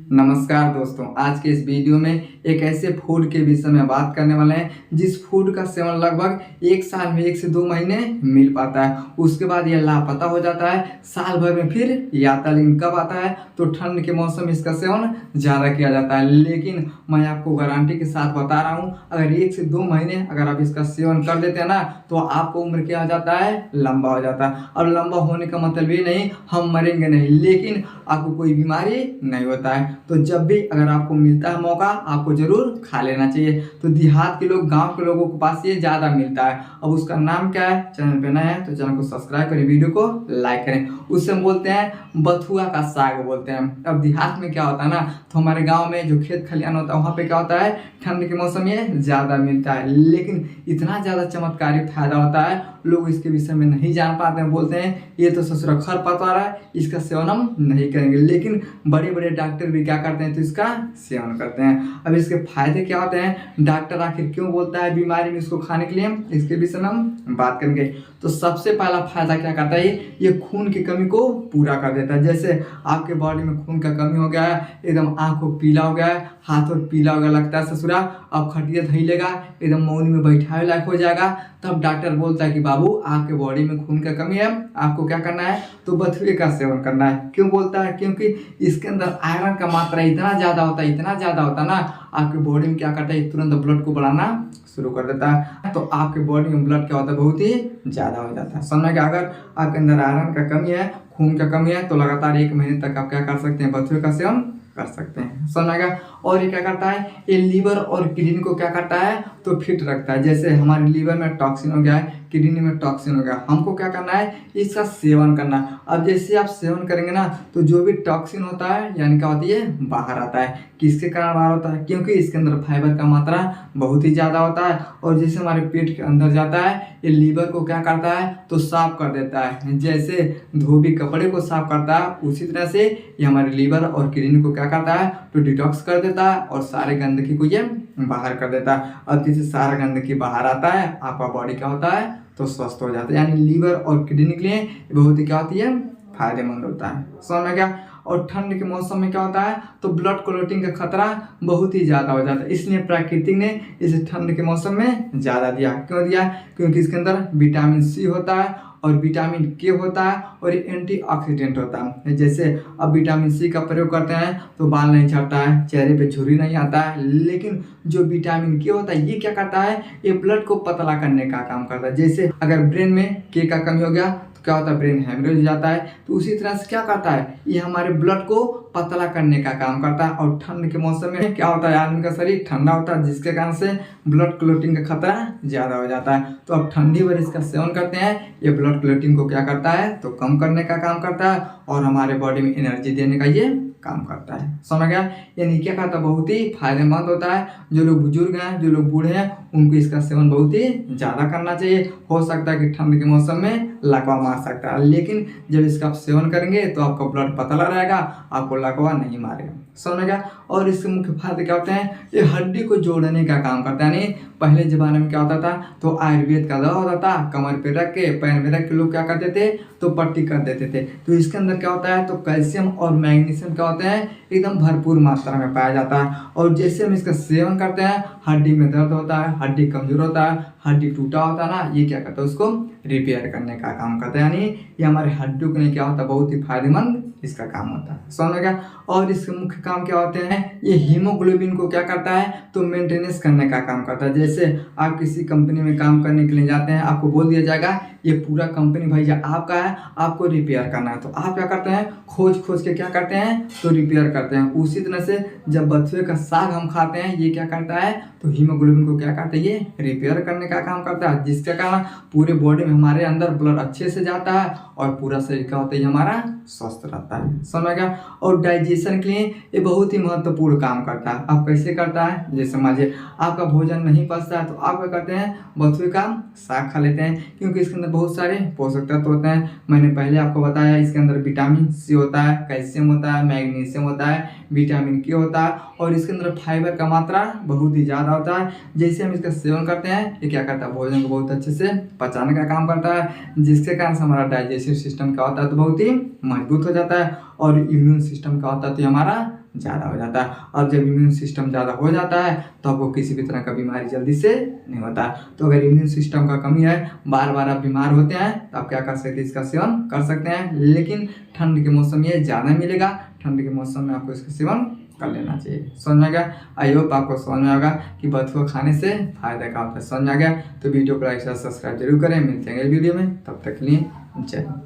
नमस्कार दोस्तों, आज के इस वीडियो में एक ऐसे फूड के विषय में बात करने वाले हैं जिस फूड का सेवन लगभग एक साल में 1 से 2 महीने मिल पाता है। उसके बाद यह लापता हो जाता है, साल भर में फिर ये आता है। लेकिन कब आता है? तो ठंड के मौसम में इसका सेवन ज़्यादा किया जाता है। लेकिन मैं आपको गारंटी के साथ बता रहा हूँ, अगर 1 से 2 महीने अगर आप इसका सेवन कर लेते हैं ना, तो आपको उम्र क्या हो जाता है? लंबा हो जाता है। और लंबा होने का मतलब ये नहीं हम मरेंगे नहीं, लेकिन आपको कोई बीमारी नहीं होता है। तो जब भी अगर आपको मिलता है मौका, आपको जरूर खा लेना चाहिए। तो देहात के लोग, गांव के लोगों के पास ये ज़्यादा मिलता है। अब उसका नाम क्या है? चैनल पे नया है तो चैनल को सब्सक्राइब करें, वीडियो को लाइक करें। उससे हम बोलते हैं बथुआ का साग बोलते हैं। अब देहात में क्या होता है ना, तो हमारे गाँव में जो खेत खलियान होता है वहाँ पे क्या होता है, ठंड के मौसम में ज़्यादा मिलता है। लेकिन इतना ज़्यादा चमत्कारिक फायदा होता है, लोग इसके विषय में नहीं जान पाते हैं। बोलते हैं ये तो ससुरा खरपतवार है, इसका सेवन हम नहीं करेंगे। लेकिन बड़े बड़े डॉक्टर भी क्या करते हैं, तो इसका सेवन करते हैं। अब इसके फायदे क्या होते हैं, डॉक्टर आखिर क्यों बोलता है बीमारी में इसको खाने के लिए, इसके विषय में हम बात करेंगे। तो सबसे पहला फायदा क्या करता है, ये खून की कमी को पूरा कर देता है। जैसे आपके बॉडी में खून का कमी हो गया है, एकदम आंखों पीला हो गया है, हाथ और पीला हो गया, लगता है ससुरा अब खटिया धई लेगा, एकदम मौनी में बैठावे लायक हो जाएगा, तब डॉक्टर बोलता है कि बाबू आपके बॉडी में खून का कमी है, आपको क्या करना है, तो बथुए का सेवन करना है। क्यों बोलता है? क्योंकि इसके अंदर आयरन का मात्रा इतना ज़्यादा होता है, इतना ज़्यादा होता है ना, आपके बॉडी में क्या करता है, तुरंत ब्लड को बढ़ाना शुरू कर देता है। तो आपके बॉडी में ब्लड क्या होता है, बहुत ही ज़्यादा हो जाता है। समझना कि अगर आपके अंदर आयरन का कमी है, खून का कमी है, तो लगातार 1 महीने तक आप क्या कर सकते हैं, बथुए का सेवन कर सकते हैं। समझना। और ये क्या करता है, ये लीवर और किडनी को क्या करता है, तो फिट रखता है। जैसे हमारे लीवर में टॉक्सिन हो गया है, किडनी में टॉक्सिन हो गया, हमको क्या करना है, इसका सेवन करना है। अब जैसे आप सेवन करेंगे ना, तो जो भी टॉक्सिन होता है यानी क्या होती है, बाहर आता है। किसके कारण बाहर होता है? क्योंकि इसके अंदर फाइबर का मात्रा बहुत ही ज़्यादा होता है। और जैसे हमारे पेट के अंदर जाता है, ये लीवर को क्या करता है, तो साफ कर देता है। जैसे धोबी कपड़े को साफ करता है, उसी तरह से ये हमारे लीवर और किडनी को क्या करता है, तो डिटॉक्स कर देता है और सारे गंदगी को ये बाहर कर देता है। अब जैसे सारा गंदगी बाहर आता है, आपका बॉडी क्या होता है, तो स्वस्थ हो जाता है। यानी लीवर और किडनी के लिए बहुत ही क्या होती है, फायदेमंद होता है। समझ में क्या? और ठंड के मौसम में क्या होता है, तो ब्लड क्लॉटिंग का खतरा बहुत ही ज़्यादा हो जाता है। इसलिए प्रकृति ने इसे ठंड के मौसम में ज़्यादा दिया। क्यों दिया? क्योंकि इसके अंदर विटामिन सी होता है और विटामिन के होता है और ये एंटीऑक्सीडेंट होता है। जैसे अब विटामिन सी का प्रयोग करते हैं तो बाल नहीं झड़ता है, चेहरे पे झुर्री नहीं आता है। लेकिन जो विटामिन के होता है, ये क्या करता है, ये ब्लड को पतला करने का काम करता है। जैसे अगर ब्रेन में के का कमी हो गया तो क्या होता है, ब्रेन हेमरेज हो जाता है। तो उसी तरह से क्या करता है, ये हमारे ब्लड को पतला करने का काम करता है। और ठंड के मौसम में क्या होता है, आदमी का शरीर ठंडा होता है, जिसके कारण से ब्लड क्लॉटिंग का खतरा ज़्यादा हो जाता है। तो अब ठंडी भर इसका सेवन करते हैं, ये ब्लड क्लॉटिंग को क्या करता है, तो कम करने का काम करता है और हमारे बॉडी में एनर्जी देने का ये काम करता है। समझ गया? यानी क्या कहता है, बहुत ही फायदेमंद होता है। जो लोग बुजुर्ग हैं, जो लोग बूढ़े हैं, उनको इसका सेवन बहुत ही ज़्यादा करना चाहिए। हो सकता है कि ठंड के मौसम में लकवा मार सकता है, लेकिन जब इसका आप सेवन करेंगे तो आपका ब्लड पतला रहेगा, आपको लकवा नहीं मारेगा। समझ गया? और इसके मुख्य फायदे क्या होते हैं, ये हड्डी को जोड़ने का काम करता है। यानी पहले ज़माने में क्या होता था, तो आयुर्वेद का दवा होता था, कमर पे रख के, पैर में रख के लोग क्या करते थे, तो पट्टी कर देते थे। तो इसके अंदर क्या होता है, तो कैल्शियम और मैग्नीशियम क्या होते हैं, एकदम भरपूर मात्रा में पाया जाता है। और जैसे हम इसका सेवन करते हैं, हड्डी में दर्द होता है, हड्डी कमजोर होता है, हड्डी टूटा होता है ना, ये क्या करता है, उसको रिपेयर करने का काम करता है। यानी ये हमारे हड्डियों के लिए क्या होता है, बहुत ही फायदेमंद इसका काम होता है। समझ गया? और इसके मुख्य काम क्या होते हैं, ये हीमोग्लोबिन को क्या करता है, तो मेंटेनेंस करने का काम करता है। जैसे आप किसी कंपनी में काम करने के लिए जाते हैं, आपको बोल दिया जाएगा ये पूरा कंपनी भैया आपका है, आपको रिपेयर करना है, तो आप क्या करते हैं, खोज खोज के क्या करते हैं, तो रिपेयर करते हैं। उसी तरह से जब बथुए का साग हम खाते हैं, ये क्या करता है, तो हीमोग्लोबिन को क्या करता है, ये रिपेयर करने का काम करता है, जिसके कारण पूरे बॉडी में हमारे अंदर ब्लड अच्छे से जाता है और पूरा शरीर क्या होता है, हमारा स्वस्थ रहता है। समझ गया? और डाइजेशन के लिए ये बहुत ही महत्वपूर्ण काम करता है। अब कैसे करता है, जैसे समझिए आपका भोजन नहीं पचता है, तो आप क्या करते हैं, बथुए का साग खा लेते हैं, क्योंकि इसके अंदर बहुत सारे पोषक तत्व होते हैं। मैंने पहले आपको बताया, इसके अंदर विटामिन सी होता है, कैल्शियम होता है, मैग्नीशियम होता है, विटामिन के होता है और इसके अंदर फाइबर का मात्रा बहुत ही ज़्यादा होता है। जैसे हम इसका सेवन करते हैं, ये क्या करता है, भोजन को बहुत अच्छे से पचाने का काम करता है, जिसके कारण से हमारा डाइजेस्टिव सिस्टम क्या होता है, तो बहुत ही मजबूत हो जाता है। और इम्यून सिस्टम क्या होता है, तो हमारा ज़्यादा हो जाता है। अब जब इम्यून सिस्टम ज़्यादा हो जाता है तो आपको किसी भी तरह का बीमारी जल्दी से नहीं होता। तो अगर इम्यून सिस्टम का कमी है, बार बार आप बीमार होते हैं, तो आप क्या कर सकते हैं, इसका सेवन कर सकते हैं। लेकिन ठंड के मौसम में ज़्यादा मिलेगा, ठंड के मौसम में आपको इसका सेवन कर लेना चाहिए। समझ में आ गया? आई होप आपको समझ में आएगा कि बथुआ खाने से फायदा क्या होता है। समझ में आ गया? तो वीडियो को लाइक सब्सक्राइब जरूर करें। मिलते हैं अगले वीडियो में, तब तक के लिए जय हिंद।